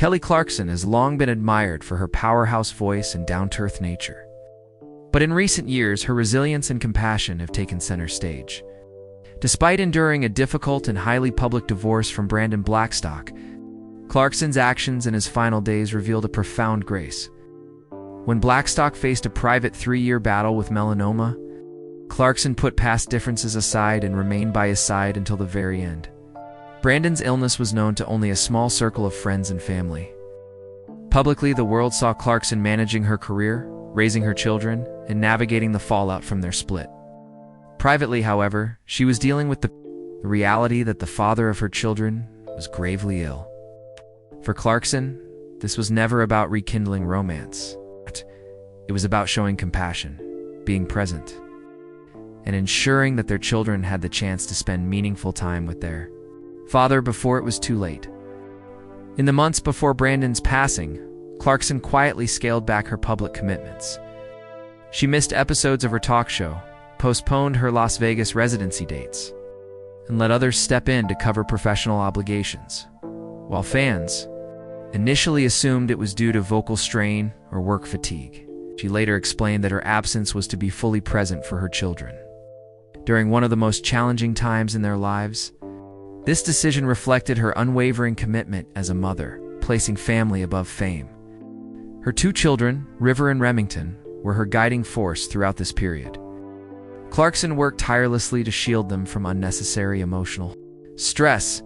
Kelly Clarkson has long been admired for her powerhouse voice and down-to-earth nature. But in recent years, her resilience and compassion have taken center stage. Despite enduring a difficult and highly public divorce from Brandon Blackstock, Clarkson's actions in his final days revealed a profound grace. When Blackstock faced a private 3-year battle with melanoma, Clarkson put past differences aside and remained by his side until the very end. Brandon's illness was known to only a small circle of friends and family. Publicly, the world saw Clarkson managing her career, raising her children, and navigating the fallout from their split. Privately, however, she was dealing with the reality that the father of her children was gravely ill. For Clarkson, this was never about rekindling romance. It was about showing compassion, being present, and ensuring that their children had the chance to spend meaningful time with their father before it was too late. In the months before Brandon's passing, Clarkson quietly scaled back her public commitments. She missed episodes of her talk show, postponed her Las Vegas residency dates, and let others step in to cover professional obligations. While fans initially assumed it was due to vocal strain or work fatigue, she later explained that her absence was to be fully present for her children. During one of the most challenging times in their lives, this decision reflected her unwavering commitment as a mother, placing family above fame. Her 2 children, River and Remington, were her guiding force throughout this period. Clarkson worked tirelessly to shield them from unnecessary emotional stress,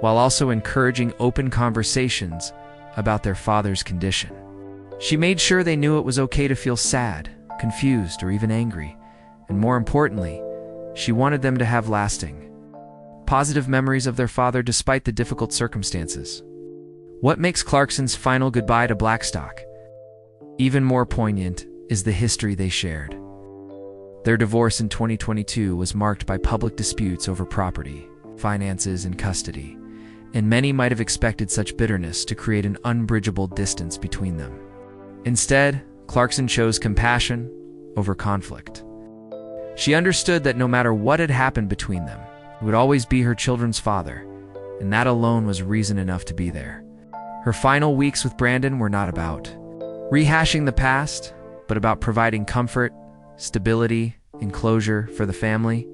while also encouraging open conversations about their father's condition. She made sure they knew it was okay to feel sad, confused, or even angry, and more importantly, she wanted them to have lasting, positive memories of their father despite the difficult circumstances. What makes Clarkson's final goodbye to Blackstock even more poignant is the history they shared. Their divorce in 2022 was marked by public disputes over property, finances, and custody, and many might have expected such bitterness to create an unbridgeable distance between them. Instead, Clarkson chose compassion over conflict. She understood that no matter what had happened between them, he would always be her children's father, and that alone was reason enough to be there. Her final weeks with Brandon were not about rehashing the past, but about providing comfort, stability, and closure for the family.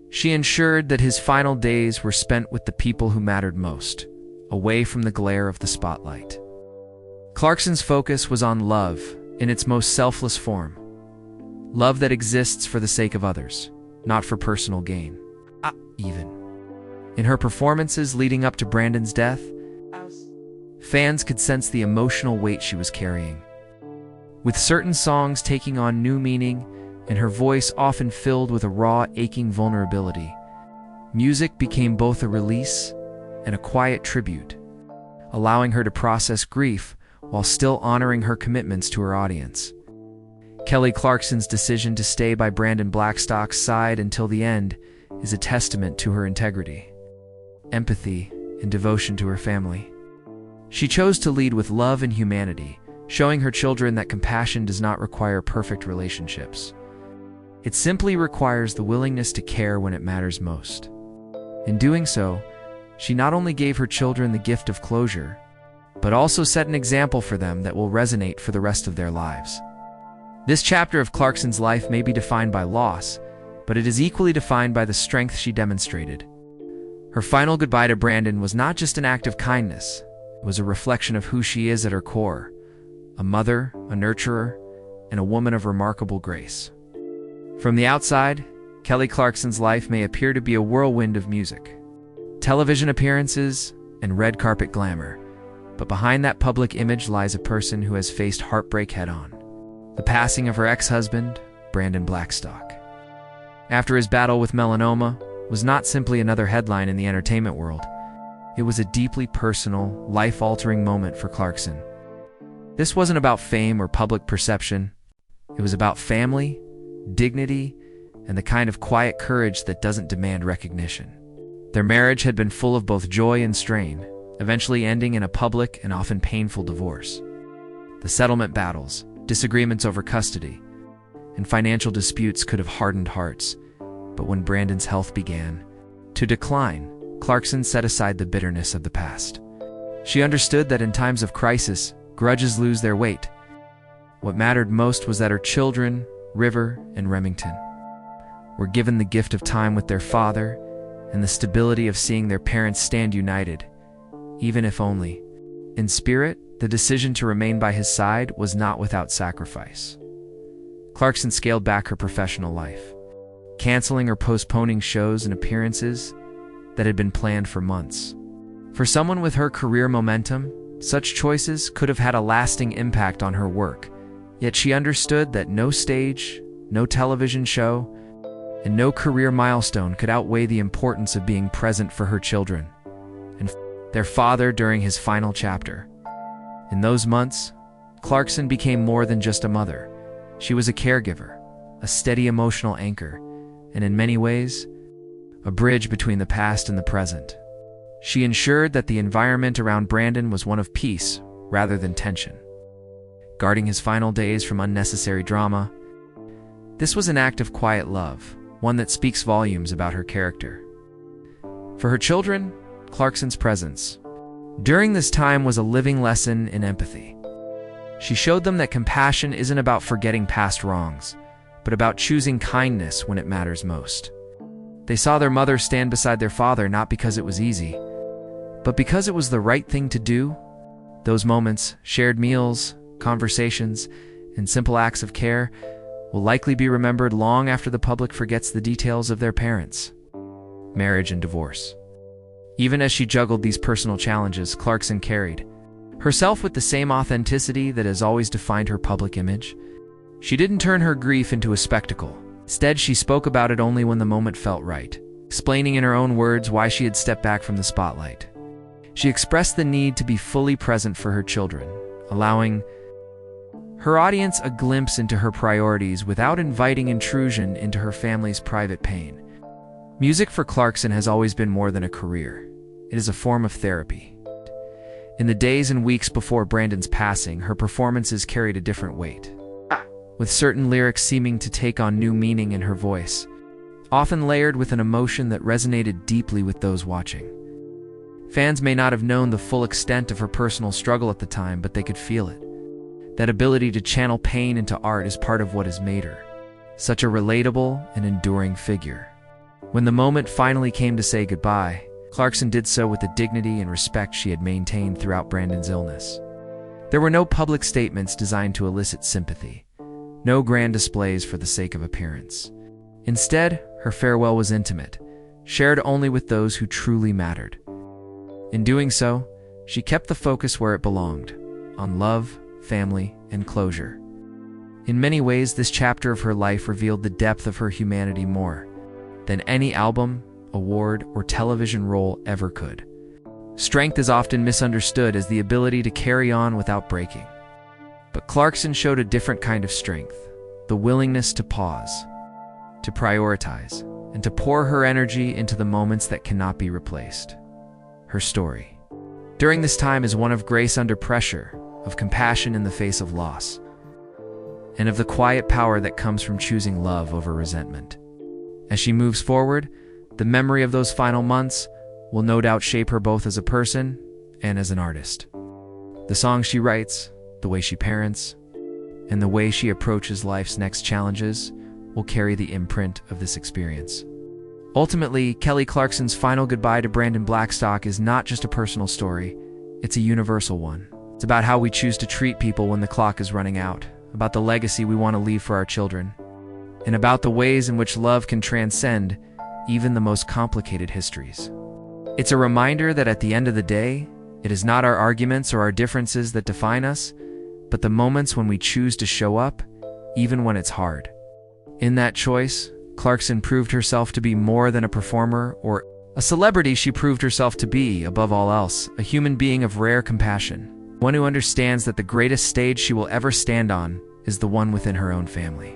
She ensured that his final days were spent with the people who mattered most, away from the glare of the spotlight. Clarkson's focus was on love in its most selfless form. Love that exists for the sake of others, not for personal gain. Even in her performances leading up to Brandon's death, fans could sense the emotional weight she was carrying. With certain songs taking on new meaning and her voice often filled with a raw, aching vulnerability, music became both a release and a quiet tribute, allowing her to process grief while still honoring her commitments to her audience. Kelly Clarkson's decision to stay by Brandon Blackstock's side until the end is a testament to her integrity, empathy, and devotion to her family. She chose to lead with love and humanity, showing her children that compassion does not require perfect relationships. It simply requires the willingness to care when it matters most. In doing so, she not only gave her children the gift of closure, but also set an example for them that will resonate for the rest of their lives. This chapter of Clarkson's life may be defined by loss, but it is equally defined by the strength she demonstrated. Her final goodbye to Brandon was not just an act of kindness, it was a reflection of who she is at her core, a mother, a nurturer, and a woman of remarkable grace. From the outside, Kelly Clarkson's life may appear to be a whirlwind of music, television appearances, and red carpet glamour, but behind that public image lies a person who has faced heartbreak head-on. The passing of her ex-husband, Brandon Blackstock, after his battle with melanoma, was not simply another headline in the entertainment world. It was a deeply personal, life-altering moment for Clarkson. This wasn't about fame or public perception. It was about family, dignity, and the kind of quiet courage that doesn't demand recognition. Their marriage had been full of both joy and strain, eventually ending in a public and often painful divorce. The settlement battles, disagreements over custody, and financial disputes could have hardened hearts, but when Brandon's health began to decline, Clarkson set aside the bitterness of the past. She understood that in times of crisis, grudges lose their weight. What mattered most was that her children, River and Remington, were given the gift of time with their father and the stability of seeing their parents stand united, even if only in spirit. The decision to remain by his side was not without sacrifice. Clarkson scaled back her professional life, canceling or postponing shows and appearances that had been planned for months. For someone with her career momentum, such choices could have had a lasting impact on her work, yet she understood that no stage, no television show, and no career milestone could outweigh the importance of being present for her children and their father during his final chapter. In those months, Clarkson became more than just a mother. She was a caregiver, a steady emotional anchor, and in many ways, a bridge between the past and the present. She ensured that the environment around Brandon was one of peace rather than tension, guarding his final days from unnecessary drama. This was an act of quiet love, one that speaks volumes about her character. For her children, Clarkson's presence during this time was a living lesson in empathy. She showed them that compassion isn't about forgetting past wrongs, but about choosing kindness when it matters most. They saw their mother stand beside their father not because it was easy, but because it was the right thing to do. Those moments, shared meals, conversations, and simple acts of care will likely be remembered long after the public forgets the details of their parents' marriage and divorce. Even as she juggled these personal challenges, Clarkson carried herself with the same authenticity that has always defined her public image. She didn't turn her grief into a spectacle. Instead, she spoke about it only when the moment felt right, explaining in her own words why she had stepped back from the spotlight. She expressed the need to be fully present for her children, allowing her audience a glimpse into her priorities without inviting intrusion into her family's private pain. Music for Clarkson has always been more than a career. It is a form of therapy. In the days and weeks before Brandon's passing, her performances carried a different weight, with certain lyrics seeming to take on new meaning in her voice, often layered with an emotion that resonated deeply with those watching. Fans may not have known the full extent of her personal struggle at the time, but they could feel it. That ability to channel pain into art is part of what has made her such a relatable and enduring figure. When the moment finally came to say goodbye, Clarkson did so with the dignity and respect she had maintained throughout Brandon's illness. There were no public statements designed to elicit sympathy, no grand displays for the sake of appearance. Instead, her farewell was intimate, shared only with those who truly mattered. In doing so, she kept the focus where it belonged, on love, family, and closure. In many ways, this chapter of her life revealed the depth of her humanity more than any album, award, or television role ever could. Strength is often misunderstood as the ability to carry on without breaking. But Clarkson showed a different kind of strength, the willingness to pause, to prioritize, and to pour her energy into the moments that cannot be replaced. Her story during this time is one of grace under pressure, of compassion in the face of loss, and of the quiet power that comes from choosing love over resentment. As she moves forward, the memory of those final months will no doubt shape her both as a person and as an artist. The songs she writes, the way she parents, and the way she approaches life's next challenges will carry the imprint of this experience. Ultimately, Kelly Clarkson's final goodbye to Brandon Blackstock is not just a personal story, it's a universal one. It's about how we choose to treat people when the clock is running out, about the legacy we want to leave for our children, and about the ways in which love can transcend even the most complicated histories. It's a reminder that at the end of the day, it is not our arguments or our differences that define us, but the moments when we choose to show up, even when it's hard. In that choice, Clarkson proved herself to be more than a performer or a celebrity. She proved herself to be, above all else, a human being of rare compassion, one who understands that the greatest stage she will ever stand on is the one within her own family.